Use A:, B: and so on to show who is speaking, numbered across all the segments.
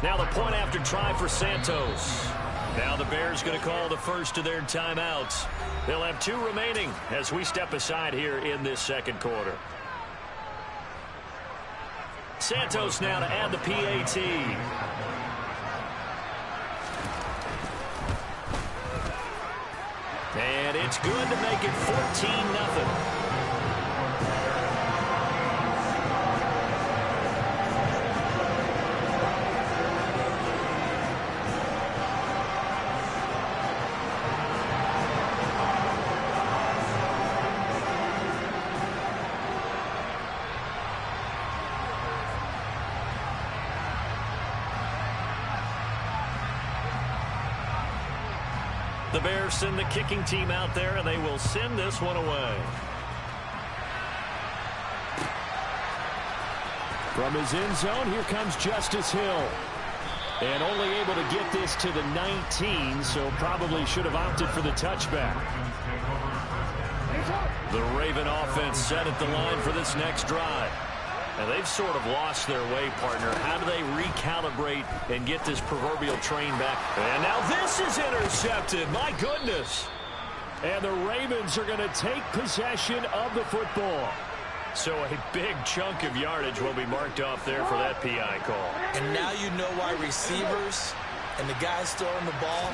A: Now the point after try for Santos. Now the Bears going to call the first of their timeouts. They'll have 2 remaining as we step aside here in this second quarter. Santos now to add the PAT. And it's good to make it 14-0. The Bears send the kicking team out there, and they will send this one away. From his end zone, here comes Justice Hill. And only able to get this to the 19, so probably should have opted for the touchback. The Raven offense set at the line for this next drive. And they've sort of lost their way, partner. How do they recalibrate and get this proverbial train back? And now this is intercepted. My goodness. And the Ravens are going to take possession of the football. So a big chunk of yardage will be marked off there for that PI call.
B: And now you know why receivers and the guys throwing the ball,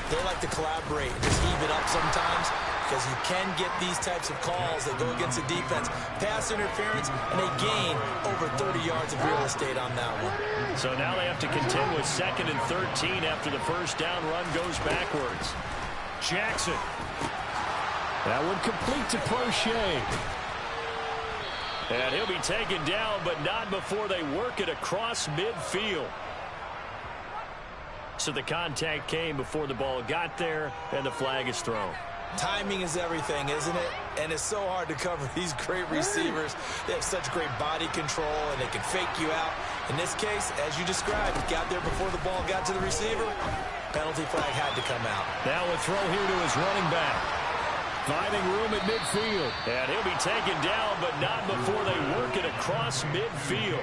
B: they like to collaborate and just heave it up sometimes, because you can get these types of calls that go against the defense. Pass interference, and they gain over 30 yards of real estate on that one.
A: So now they have to contend with 2nd and 13 after the first down run goes backwards. Jackson. That one complete to Prochet. And he'll be taken down, but not before they work it across midfield. So the contact came before the ball got there, and the flag is thrown.
B: Timing is everything, isn't it? And it's so hard to cover these great receivers. They have such great body control, and they can fake you out. In this case, as you described, got there before the ball got to the receiver. Penalty flag had to come out.
A: Now a throw here to his running back. Finding room at midfield. And he'll be taken down, but not before they work it across midfield.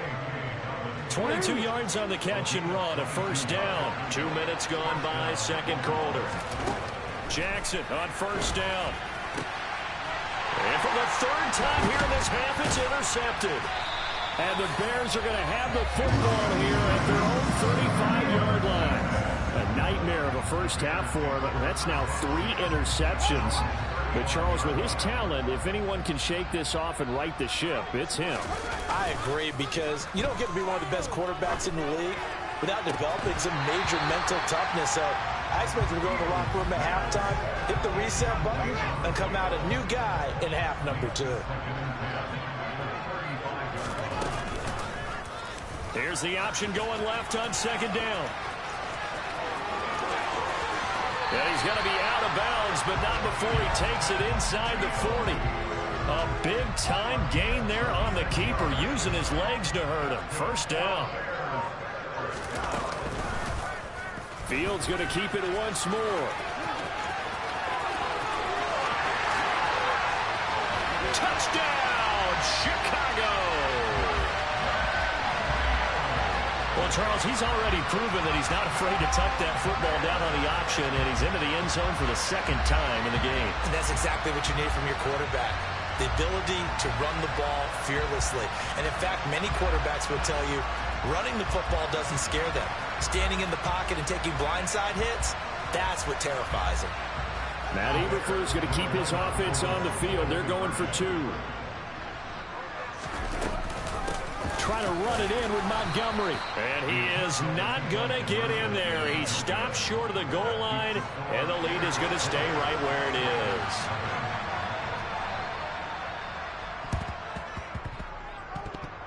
A: 22 yards on the catch and run, a first down. 2 minutes gone by, second quarter. Jackson on first down. And for the 3rd time here in this half, it's intercepted. And the Bears are going to have the football here at their own 35-yard line. A nightmare of a first half for him. That's now 3 interceptions. But Charles, with his talent, if anyone can shake this off and right the ship, it's him.
B: I agree, because you don't get to be one of the best quarterbacks in the league without developing some major mental toughness. So I expect him to go in the locker room at halftime, hit the reset button, and come out a new guy in half number 2.
A: Here's the option going left on 2nd down. And he's going to be out of bounds, but not before he takes it inside the 40. A big-time gain there on the keeper, using his legs to hurt him. First down. Fields going to keep it once more. Touchdown, Chicago! Well, Charles, he's already proven that he's not afraid to tuck that football down on the option, and he's into the end zone for the 2nd time in the game.
B: And that's exactly what you need from your quarterback. The ability to run the ball fearlessly. And in fact, many quarterbacks will tell you running the football doesn't scare them. Standing in the pocket and taking blindside hits, that's what terrifies them.
A: Matt Eberflus going to keep his offense on the field. They're going for 2. Trying to run it in with Montgomery. And he is not going to get in there. He stops short of the goal line, and the lead is going to stay right where it is.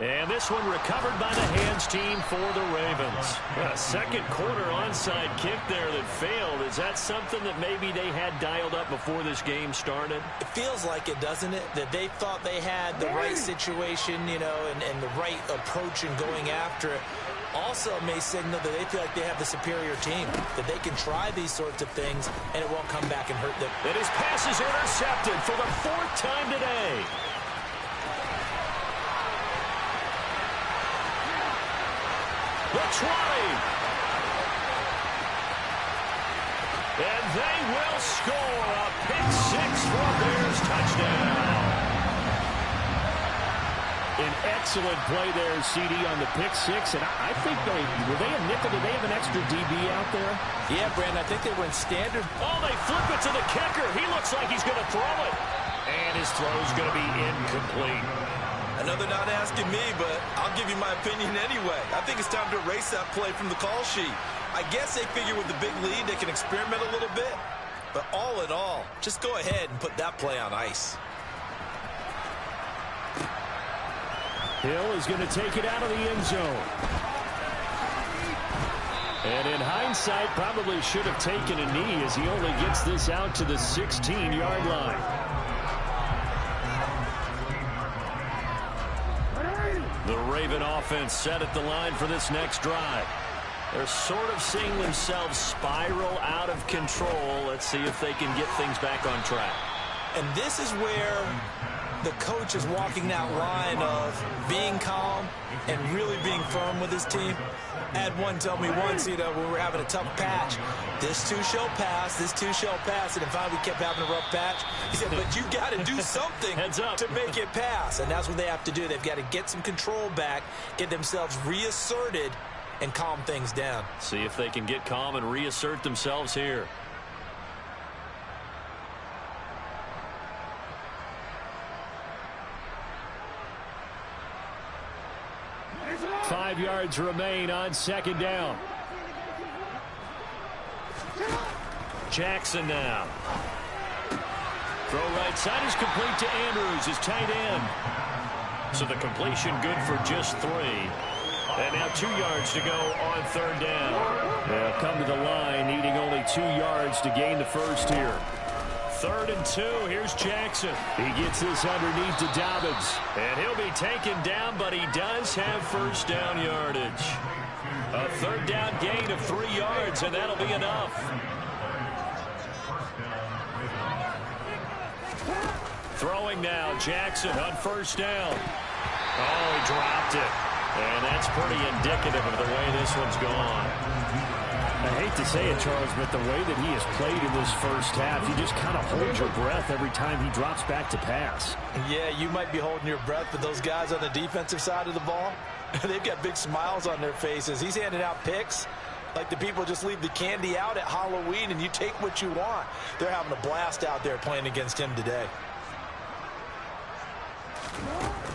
A: And this one recovered by the hands team for the Ravens. A second quarter onside kick there that failed. Is that something that maybe they had dialed up before this game started?
B: It feels like it, doesn't it? That they thought they had the right situation, you know, and the right approach in going after it. Also may signal that they feel like they have the superior team, that they can try these sorts of things and it won't come back and hurt them.
A: And his pass is intercepted for the 4th time today. The 20. And they will score a pick-6 for a Bears touchdown. An excellent play there, CD, on the pick-6. And I think were they a nickel? Did they have an extra DB out there?
B: Yeah, Brandon, I think they went standard.
A: Oh, they flip it to the kicker. He looks like he's going to throw it. And his throw's going to be incomplete.
B: Another not asking me, but I'll give you my opinion anyway. I think it's time to erase that play from the call sheet. I guess they figure with the big lead they can experiment a little bit. But all in all, just go ahead and put that play on ice.
A: Hill is going to take it out of the end zone. And in hindsight, probably should have taken a knee as he only gets this out to the 16-yard line. The Raven offense set at the line for this next drive. They're sort of seeing themselves spiral out of control. Let's see if they can get things back on track.
B: And this is where the coach is walking that line of being calm and really being firm with his team. I had one tell me once, when we were having a tough patch, this too shall pass, this too shall pass. And finally we kept having a rough patch. He said, but you got to do something to make it pass. And that's what they have to do. They've got to get some control back, get themselves reasserted, and calm things down.
A: See if they can get calm and reassert themselves here. 5 yards remain on second down. Jackson now. Throw right side is complete to Andrews, his tight end. So the completion good for just 3. And now 2 yards to go on third down. They'll come to the line needing only 2 yards to gain the first here. 3rd and 2. Here's Jackson. He gets this underneath to Dobbins. And he'll be taken down, but he does have first down yardage. A third down gain of 3 yards, and that'll be enough. Throwing now, Jackson on first down. Oh, he dropped it. And that's pretty indicative of the way this one's gone. I hate to say it, Charles, but the way that he has played in this first half, you just kind of hold your breath every time he drops back to pass.
B: Yeah, you might be holding your breath, but those guys on the defensive side of the ball, they've got big smiles on their faces. He's handing out picks like the people just leave the candy out at Halloween and you take what you want. They're having a blast out there playing against him today.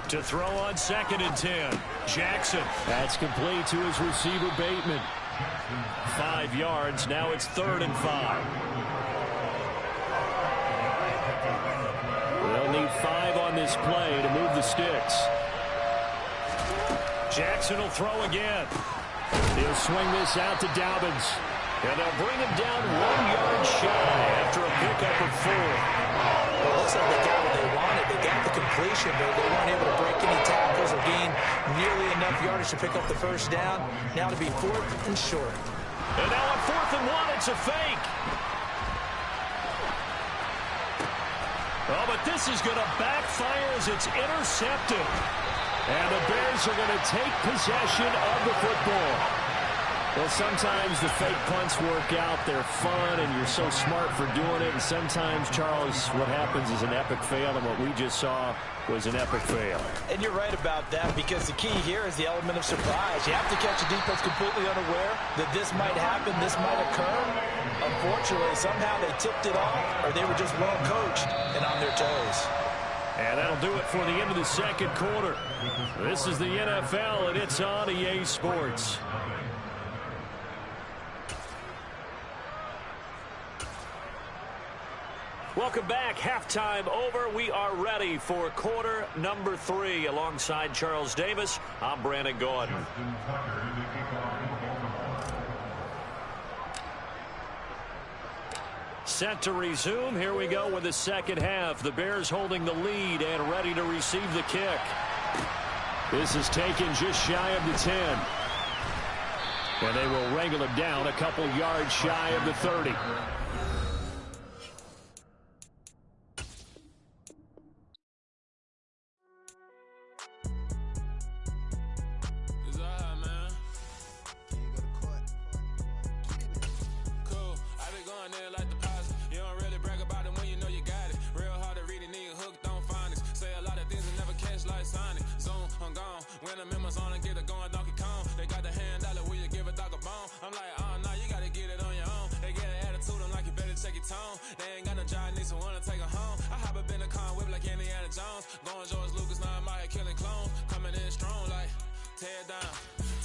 A: To throw on 2nd and 10. Jackson. That's complete to his receiver, Bateman. 5 yards. Now it's 3rd and 5. They'll need 5 on this play to move the sticks. Jackson will throw again. He'll swing this out to Dobbins. And they'll bring him down 1 yard shy after a pickup of 4.
B: Well, it looks like they got what they wanted. They got the completion, but they weren't able to break any tackles or gain nearly enough yardage to pick up the first down. Now to be 4th and short.
A: And now on 4th and 1, it's a fake. Oh, but this is going to backfire as it's intercepted. And the Bears are going to take possession of the football. Well, sometimes the fake punts work out. They're fun, and you're so smart for doing it. And sometimes, Charles, what happens is an epic fail, and what we just saw was an epic fail.
B: And you're right about that, because the key here is the element of surprise. You have to catch a defense completely unaware that this might happen, this might occur. Unfortunately, somehow they tipped it off, or they were just well coached and on their toes.
A: And that'll do it for the end of the second quarter. This is the NFL, and it's on EA Sports. Welcome back. Halftime over. We are ready for quarter number 3. Alongside Charles Davis, I'm Brandon Gordon. Set to resume. Here we go with the second half. The Bears holding the lead and ready to receive the kick. This is taken just shy of the 10. And they will wrangle him down a couple yards shy of the 30.
C: going in like deposit. You don't really brag about it when you know you got it. Real hard to read it, nigga hooked on phonics. Say a lot of things and never catch like Sonic. Zoom, I'm gone. When the members on and get it going Donkey Kong. They got the hand dollar, will you give a dog a bone? I'm like, oh no, you gotta get it on your own. They get an attitude, I'm like, you better check your tone. They ain't got no job, need someone to take her home. I hop up in the car and whip like Indiana Jones. Going George Lucas, now I'm out here killing clones. Coming in strong like, tear down,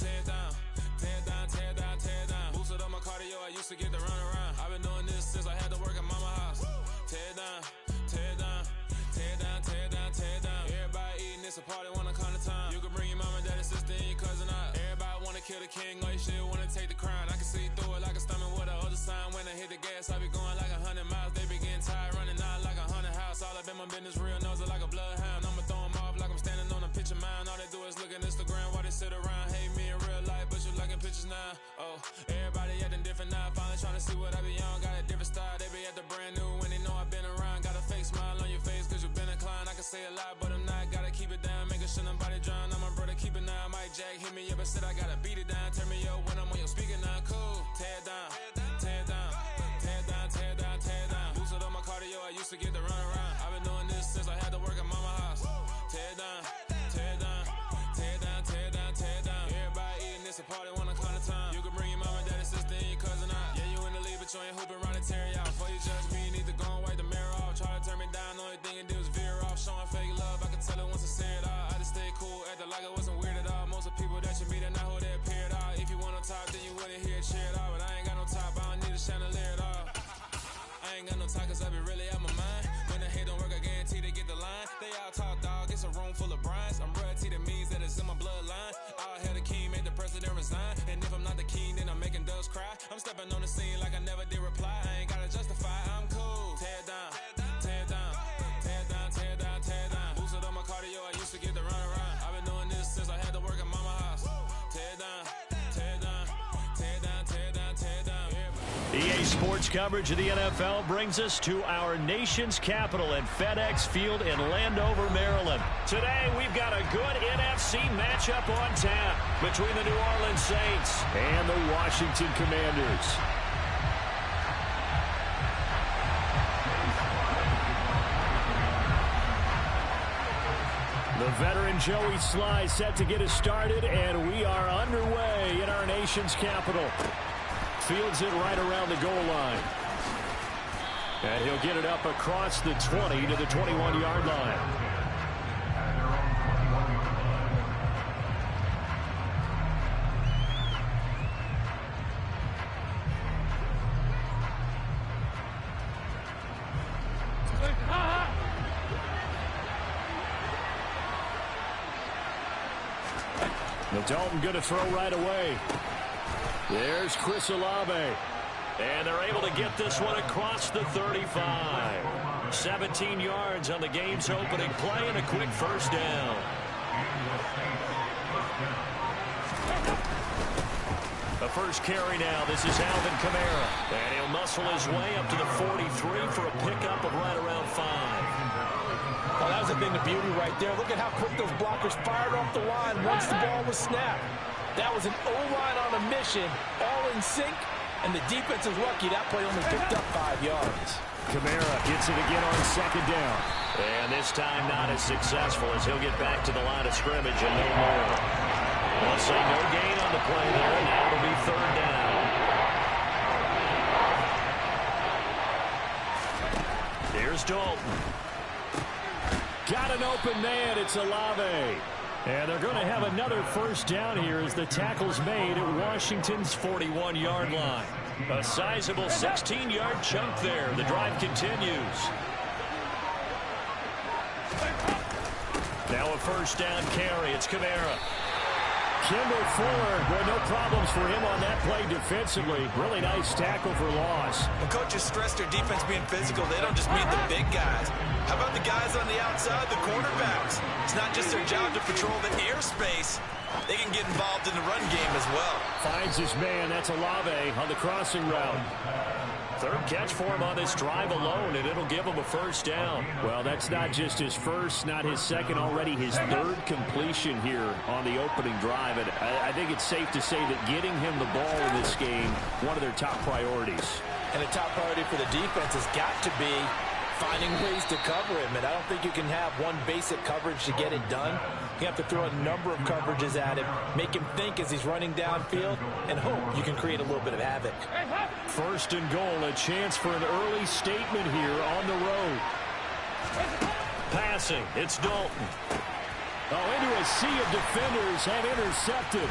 C: tear down, tear down, tear down, tear down. Boosted up my cardio, I used to get to run around. I've been doing this since I had to work at mama house. Tear down, tear down, tear down, tear down, tear down. Everybody eating, it's a party, wanna come to time. You can bring your mama, daddy, sister, and your cousin out. Everybody wanna kill the king, like shit, wanna take the crown. I can see through it like a stomach with a other sign. When I hit the gas, I be going like 100 miles. They be getting tired, running out like 100 house. All up in my business, real nose like a bloodhound. I'ma throw 'em off like I'm standing on a picture mound. All they do is look at Instagram while they sit around. Hate me in real life, but you liking pictures now. Oh, everybody acting different now. Finally trying to see what I be on. Got a different style, they be at the brand new when they know I've been around. Got a fake smile on your face cause you been inclined. I can say a lot, but I'm not. Gotta keep it down, making sure nobody drown. I'm my brother, keep it now. Mike Jack hit me up and said I gotta beat it down. Turn me up when I'm on your speaker now. Cool, tear down, tear down, tear down, tear down, tear down. Boosted up my cardio, I used to get to run around. I've been doing this since I had to work at mama house. Tear down, tear down, tear down, tear down, tear down. Everybody eating, it's a party, wanna come to time. You can bring your mama, daddy, sister, and your cousin out. Yeah, you in the lead, but you ain't hooping around the Terry out. Before you judge me, you need to go and wipe the mirror off. Try to turn me down, only thing you do is veer off. Showing fake love, I can tell it once I say it all. I just stay cool, acting like I wasn't weird at all. Most of the people that you meet are not who they appear at all. If you want on top, then you wouldn't hear it cheer at all. But I ain't got no top, I don't need a chandelier at all. I ain't got no time cause I be really out my mind. When the hate don't work, I guarantee they get the line. They all talk dog, it's a room full of brines. I'm royalty, that means that it's in my bloodline. All hail the king, make the president resign. And if I'm not the king, then I'm making doves cry. I'm stepping on the scene like I never did reply. I ain't gotta justify, I'm cool. Tear down, tear down, tear down, tear down, tear down. Boosted up my cardio, I used to get to run around. I've been doing this since I had to work at mama house. Tear down, tear down, tear down, tear down, tear down.
A: EA Sports coverage of the NFL brings us to our nation's capital at FedEx Field in Landover, Maryland. Today, we've got a good NFC matchup on tap between the New Orleans Saints and the Washington Commanders. The veteran Joey Sly set to get us started, and we are underway in our nation's capital. Fields it right around the goal line. And he'll get it up across the 20 to the 21-yard line. The Dalton going to throw right away. There's Chris Olave. And they're able to get this one across the 35. 17 yards on the game's opening play and a quick first down. The first carry now. This is Alvin Kamara. And he'll muscle his way up to the 43 for a pickup of right around 5.
D: Well, that was a thing of beauty right there. Look at how quick those blockers fired off the line once the ball was snapped. That was an O-line on a mission, all in sync, and the defense is lucky that play only picked up 5 yards.
A: Kamara gets it again on second down. And this time not as successful as he'll get back to the line of scrimmage and no more. They'll say no gain on the play there, and now it'll be third down. Here's Dalton. Got an open man. It's Olave. And they're going to have another first down here as the tackle's made at Washington's 41-yard line. A sizable 16-yard chunk there. The drive continues. Now a first down carry. It's Kamara. Kimball Fuller, well, no problems for him on that play defensively. Really nice tackle for loss.
B: When coaches stress their defense being physical, they don't just mean the big guys. How about the guys on the outside, the cornerbacks? It's not just their job to patrol the airspace. They can get involved in the run game as well.
A: Finds his man. That's Olave on the crossing route. Third catch for him on this drive alone, and it'll give him a first down. Well, that's not just his first, not his second, already his third completion here on the opening drive. And I think it's safe to say that getting him the ball in this game, one of their top priorities.
D: And the top priority for the defense has got to be finding ways to cover him. And I don't think you can have one basic coverage to get it done. You have to throw a number of coverages at him, make him think as he's running downfield, and hope you can create a little bit of havoc.
A: First and goal, a chance for an early statement here on the road. Passing, it's Dalton. Oh, into a sea of defenders and intercepted.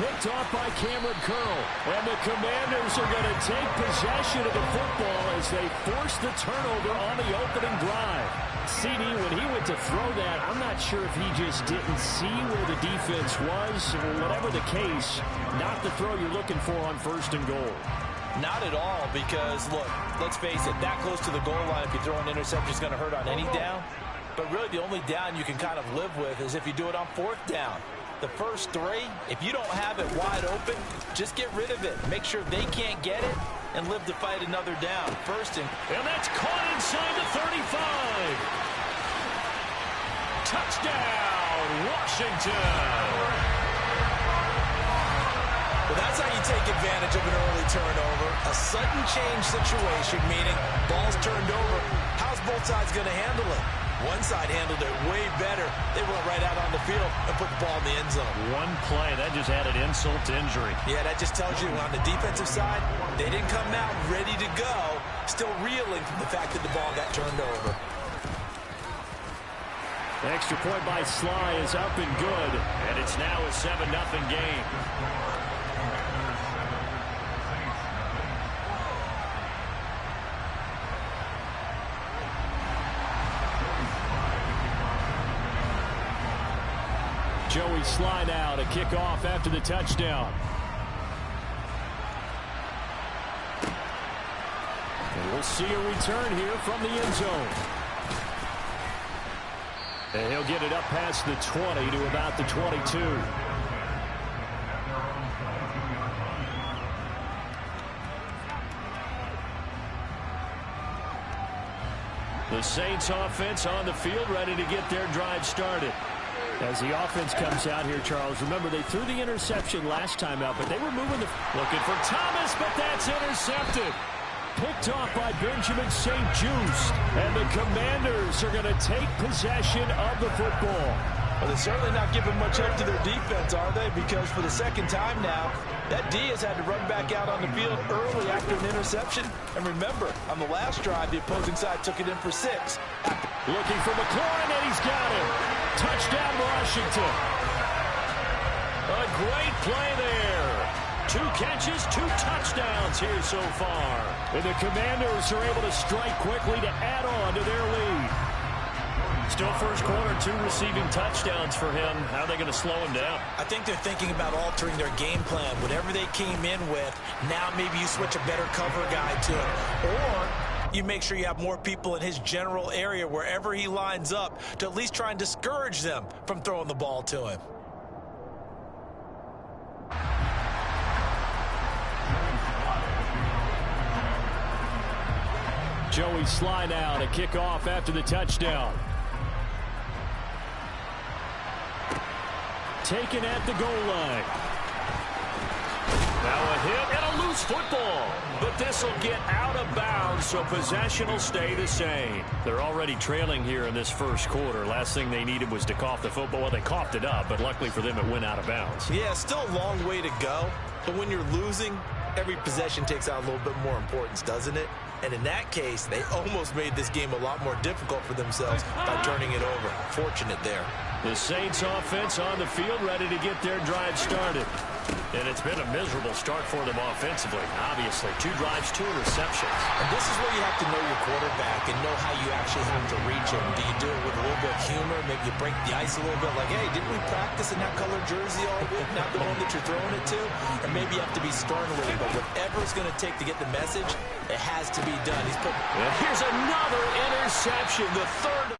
A: Picked off by Cameron Curl. And the Commanders are going to take possession of the football as they force the turnover on the opening drive. CD, when he went to throw that, I'm not sure if he just didn't see where the defense was, or whatever the case, not the throw you're looking for on first and goal.
D: Not at all, because, look, let's face it, that close to the goal line, if you throw an interception, is going to hurt on any down. But really, the only down you can kind of live with is if you do it on fourth down. The first three, if you don't have it wide open, just get rid of it. Make sure they can't get it and live to fight another down. First and
A: that's caught inside the 35. Touchdown, Washington.
B: Well, that's how you take advantage of an early turnover. A sudden change situation, meaning ball's turned over. How's both sides going to handle it? One side handled it way better. They went right out on the field and put the ball in the end zone.
A: One play, that just added insult to injury.
B: Yeah, that just tells you on the defensive side, they didn't come out ready to go, still reeling from the fact that the ball got turned over.
A: The extra point by Sly is up and good, and it's now a 7-0 game. Joey Sly now to kick off after the touchdown. And we'll see a return here from the end zone. And he'll get it up past the 20 to about the 22. The Saints offense on the field ready to get their drive started. As the offense comes out here, Charles, remember they threw the interception last time out, but they were moving the... Looking for Thomas, but that's intercepted. Picked off by Benjamin St. Juste. And the Commanders are going to take possession of the football.
D: Well, they're certainly not giving much help to their defense, are they? Because for the second time now, that D has had to run back out on the field early after an interception. And remember, on the last drive, the opposing side took it in for 6.
A: Looking for McLaurin, and he's got him. Touchdown, Washington. A great play there. 2 catches, 2 touchdowns here so far. And the Commanders are able to strike quickly to add on to their lead. Still first quarter, 2 receiving touchdowns for him. How are they going to slow him down?
B: I think they're thinking about altering their game plan. Whatever they came in with, now maybe you switch a better cover guy to it. Or you make sure you have more people in his general area wherever he lines up to at least try and discourage them from throwing the ball to him.
A: Joey Sly now to kick off after the touchdown. Taken at the goal line. Now a hit and a loose football. But this will get out of bounds, so possession will stay the same. They're already trailing here in this first quarter. Last thing they needed was to cough the football. Well, they coughed it up, but luckily for them, it went out of bounds.
B: Yeah, still a long way to go. But when you're losing, every possession takes out a little bit more importance, doesn't it? And in that case, they almost made this game a lot more difficult for themselves by turning it over. Fortunate there.
A: The Saints offense on the field ready to get their drive started. And it's been a miserable start for them offensively. Obviously, 2 drives, 2 interceptions.
B: And this is where you have to know your quarterback and know how you actually have to reach him. Do you do it with a little bit of humor? Maybe you break the ice a little bit like, hey, didn't we practice in that color jersey all week? Not the one that you're throwing it to? Or maybe you have to be stern with it. But whatever it's going to take to get the message, it has to be done. He's put.
A: And here's another interception, the third.